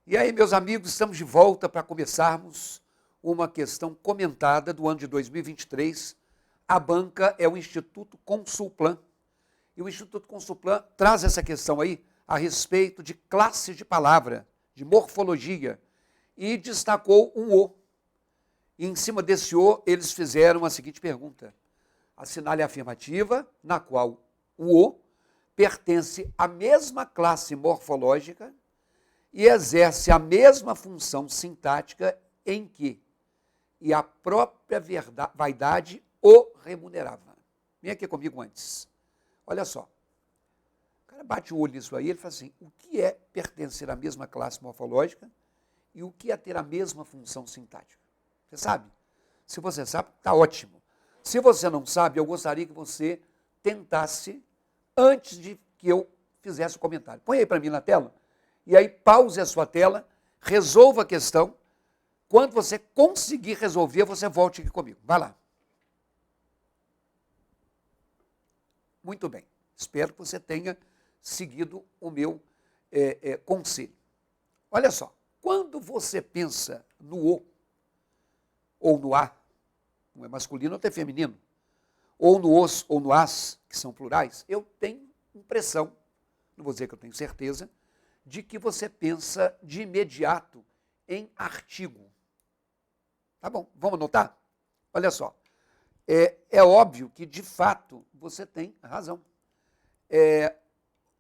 E aí, meus amigos, estamos de volta para começarmos uma questão comentada do ano de 2023. A banca é o Instituto Consulplan. E o Instituto Consulplan traz essa questão aí a respeito de classes de palavra, de morfologia, e destacou um O. E em cima desse O, eles fizeram a seguinte pergunta. Assinale a afirmativa, na qual o O pertence à mesma classe morfológica e exerce a mesma função sintática em que e a própria vaidade o remunerava. Vem aqui comigo antes. Olha só. O cara bate o olho nisso aí, ele fala assim, o que é pertencer à mesma classe morfológica e o que é ter a mesma função sintática? Você sabe? Se você sabe, está ótimo. Se você não sabe, eu gostaria que você tentasse antes de que eu fizesse o comentário. Põe aí para mim na tela. E aí pause a sua tela, resolva a questão. Quando você conseguir resolver, você volte aqui comigo. Vai lá. Muito bem. Espero que você tenha seguido o meu conselho. Olha só. Quando você pensa no O, ou no A, não é masculino ou até feminino, ou no os ou no as, que são plurais, eu tenho impressão, não vou dizer que eu tenho certeza, de que você pensa de imediato em artigo. Tá bom, vamos anotar? Olha só, é óbvio que, de fato, você tem razão.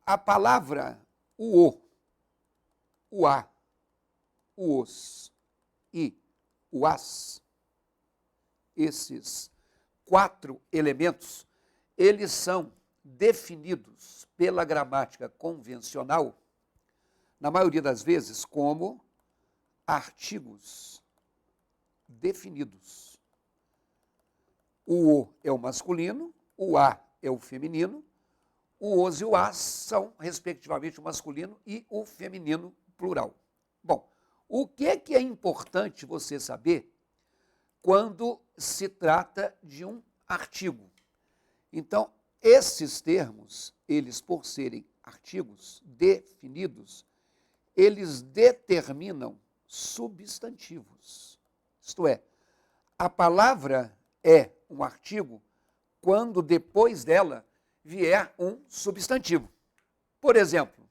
A palavra o a, o os e o as, esses 4 elementos, eles são definidos pela gramática convencional, na maioria das vezes, como artigos definidos. O O é o masculino, o A é o feminino, o os e o as são, respectivamente, o masculino e o feminino plural. Bom, o que é importante você saber quando se trata de um artigo? Então, esses termos, eles, por serem artigos definidos, eles determinam substantivos. Isto é, a palavra é um artigo quando depois dela vier um substantivo. Por exemplo,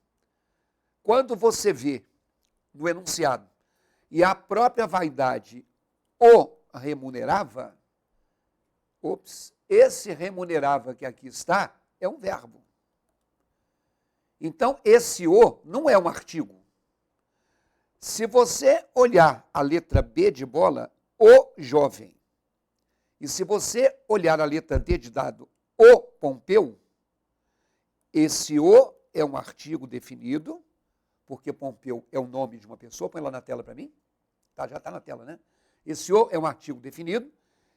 quando você vê no enunciado e a própria vaidade o remunerava, esse remunerava que aqui está é um verbo. Então, esse o não é um artigo. Se você olhar a letra B de bola, o jovem, e se você olhar a letra D de dado, o Pompeu, esse o é um artigo definido, porque Pompeu é o nome de uma pessoa. Põe lá na tela para mim. Tá, já está na tela, né? Esse o é um artigo definido,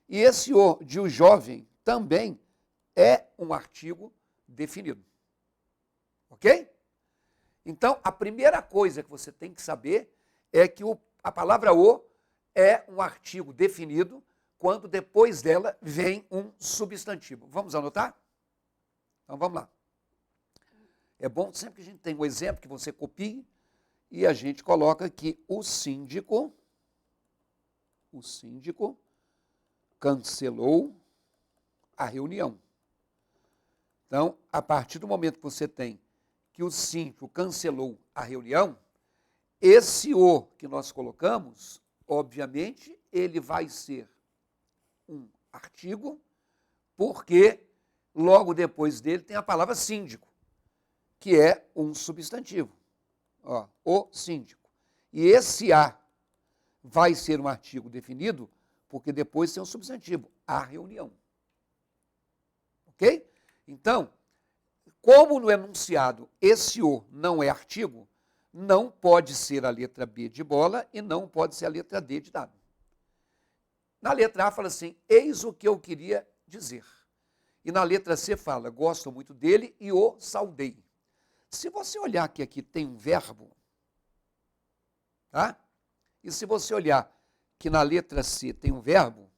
e esse o de o jovem também é um artigo definido. Ok? Então, a primeira coisa que você tem que saber é que a palavra o é um artigo definido quando depois dela vem um substantivo. Vamos anotar? Então, vamos lá. É bom sempre que a gente tem um exemplo que você copie e a gente coloca aqui o síndico cancelou a reunião. Então, a partir do momento que você tem que o síndico cancelou a reunião, esse o que nós colocamos, obviamente, ele vai ser um artigo, porque logo depois dele tem a palavra síndico, que é um substantivo. Ó, o síndico. E esse a vai ser um artigo definido, porque depois tem um substantivo, a reunião. Ok? Então, como no enunciado esse o não é artigo, não pode ser a letra B de bola e não pode ser a letra D de dado. Na letra A fala assim, eis o que eu queria dizer. E na letra C fala, gosto muito dele e o saudei. Se você olhar que aqui tem um verbo, tá? E se você olhar que na letra C tem um verbo,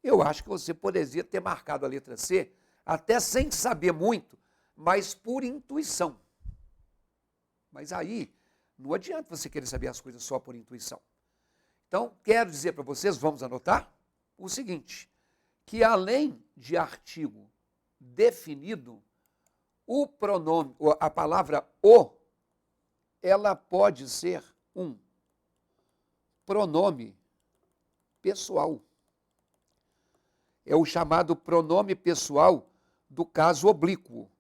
eu acho que você poderia ter marcado a letra C até sem saber muito, mas por intuição. Mas aí, Não adianta você querer saber as coisas só por intuição. Então, quero dizer para vocês, vamos anotar, o seguinte, que além de artigo definido, o pronome, a palavra o, ela pode ser um pronome pessoal. É o chamado pronome pessoal do caso oblíquo.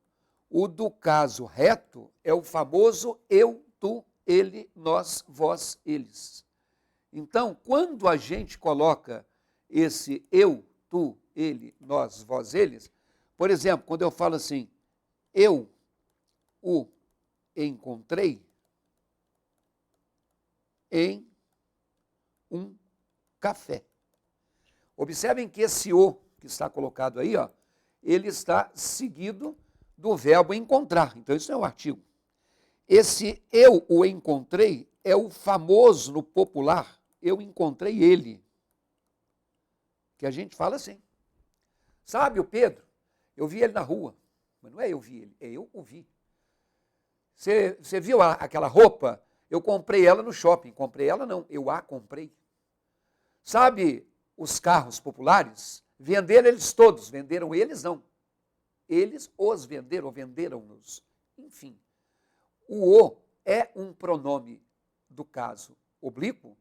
O do caso reto é o famoso eu, tu, ele, nós, vós, eles. Então, quando a gente coloca esse eu, tu, ele, nós, vós, eles, por exemplo, quando eu falo assim, eu o encontrei em um café. Observem que esse o que está colocado aí, ó, ele está seguido do verbo encontrar. Então, isso é um artigo. Esse eu o encontrei é o famoso no popular, eu encontrei ele. Que a gente fala assim. Sabe o Pedro? Eu vi ele na rua. Mas não é eu vi ele, é eu o vi. Você viu aquela roupa? Eu comprei ela no shopping. Comprei ela não, eu a comprei. Sabe os carros populares? Venderam eles todos. Venderam eles não. Eles os venderam, ou venderam-nos. Enfim, o é um pronome do caso oblíquo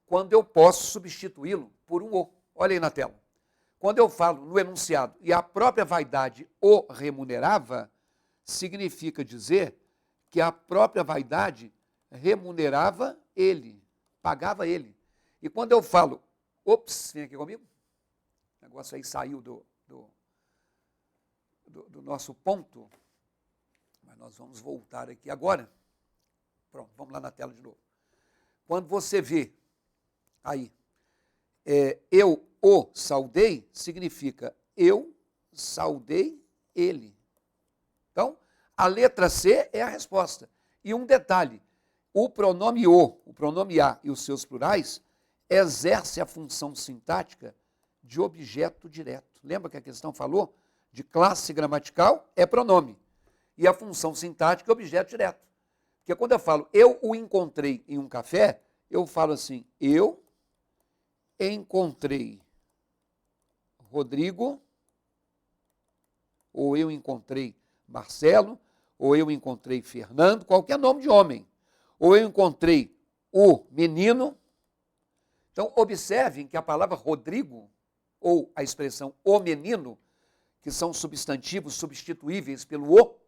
quando eu posso substituí-lo por um o. Olha aí na tela. Quando eu falo no enunciado, e a própria vaidade o remunerava, significa dizer que a própria vaidade remunerava ele, pagava ele. E quando eu falo, ops, vem aqui comigo, o negócio aí saiu do nosso ponto, mas nós vamos voltar aqui agora. Pronto, vamos lá na tela de novo. Quando você vê aí, eu o saudei, significa eu saudei ele. Então, a letra C é a resposta. E um detalhe, o pronome o pronome a e os seus plurais exerce a função sintática de objeto direto. Lembra que a questão falou? De classe gramatical é pronome. E a função sintática é objeto direto. Porque quando eu falo eu o encontrei em um café, eu falo assim, eu encontrei Rodrigo, ou eu encontrei Marcelo, ou eu encontrei Fernando, qualquer nome de homem. Ou eu encontrei o menino. Então, observem que a palavra Rodrigo, ou a expressão o menino, que são substantivos substituíveis pelo o,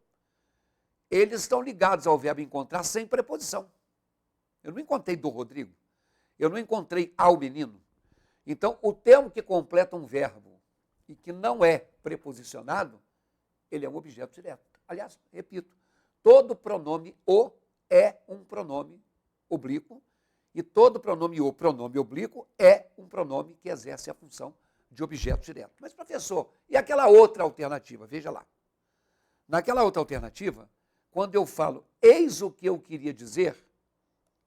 eles estão ligados ao verbo encontrar sem preposição. Eu não encontrei do Rodrigo, eu não encontrei ao menino. Então, o termo que completa um verbo e que não é preposicionado, ele é um objeto direto. Aliás, repito, todo pronome o é um pronome oblíquo e todo pronome o, pronome oblíquo, é um pronome que exerce a função de objeto direto. Mas, professor, e aquela outra alternativa? Veja lá. Naquela outra alternativa, quando eu falo eis o que eu queria dizer,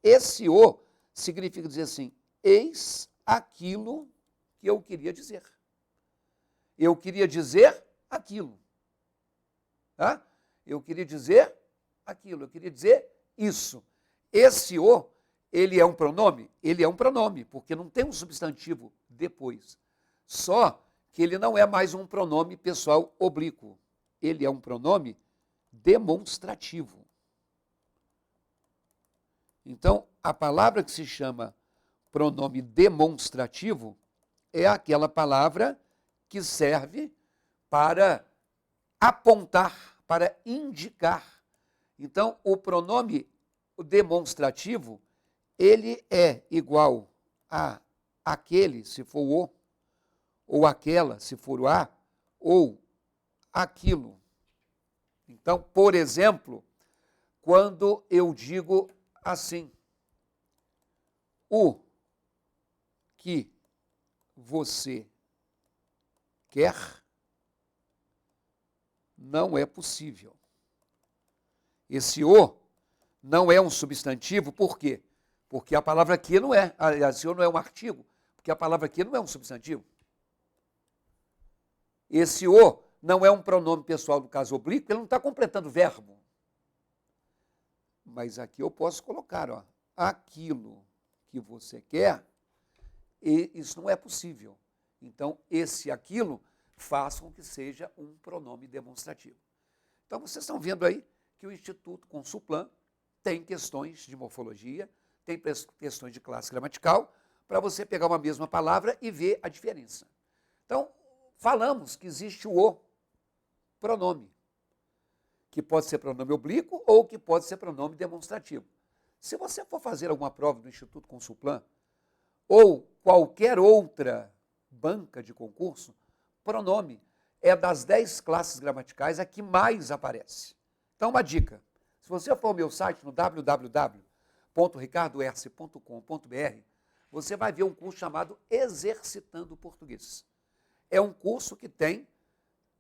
esse o significa dizer assim, eis aquilo que eu queria dizer. Eu queria dizer aquilo. Tá? Eu queria dizer aquilo, eu queria dizer isso. Esse o, ele é um pronome? Ele é um pronome, porque não tem um substantivo depois. Só que ele não é mais um pronome pessoal oblíquo. Ele é um pronome demonstrativo. Então, a palavra que se chama pronome demonstrativo é aquela palavra que serve para apontar, para indicar. Então, o pronome demonstrativo, ele é igual a aquele, se for o, ou aquela, se for o a, ou aquilo. Então, por exemplo, quando eu digo assim, o que você quer não é possível. Esse o não é um substantivo, por quê? Porque a palavra aqui não é, aliás, esse o não é um artigo, porque a palavra aqui não é um substantivo. Esse o não é um pronome pessoal do caso oblíquo, ele não está completando verbo. mas aqui eu posso colocar, ó, aquilo que você quer, e isso não é possível. Então, esse aquilo faz com que seja um pronome demonstrativo. Então, vocês estão vendo aí que o Instituto Consulplan tem questões de morfologia, tem questões de classe gramatical, para você pegar uma mesma palavra e ver a diferença. Então, falamos que existe o pronome, que pode ser pronome oblíquo ou que pode ser pronome demonstrativo. Se você for fazer alguma prova do Instituto Consulplan ou qualquer outra banca de concurso, pronome é das 10 classes gramaticais a que mais aparece. Então, uma dica. Se você for ao meu site no www.ricardoerce.com.br, você vai ver um curso chamado Exercitando o Português. É um curso que tem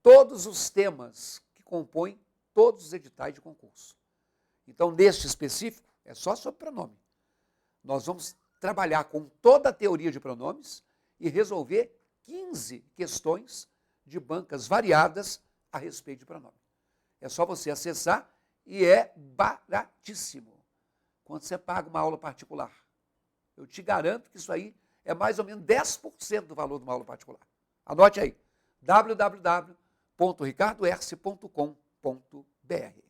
todos os temas que compõem todos os editais de concurso. Então, neste específico, é só sobre pronome. Nós vamos trabalhar com toda a teoria de pronomes e resolver 15 questões de bancas variadas a respeito de pronome. É só você acessar e é baratíssimo. Quando você paga uma aula particular, eu te garanto que isso aí é mais ou menos 10% do valor de uma aula particular. Anote aí, www.ricardoerce.com.br.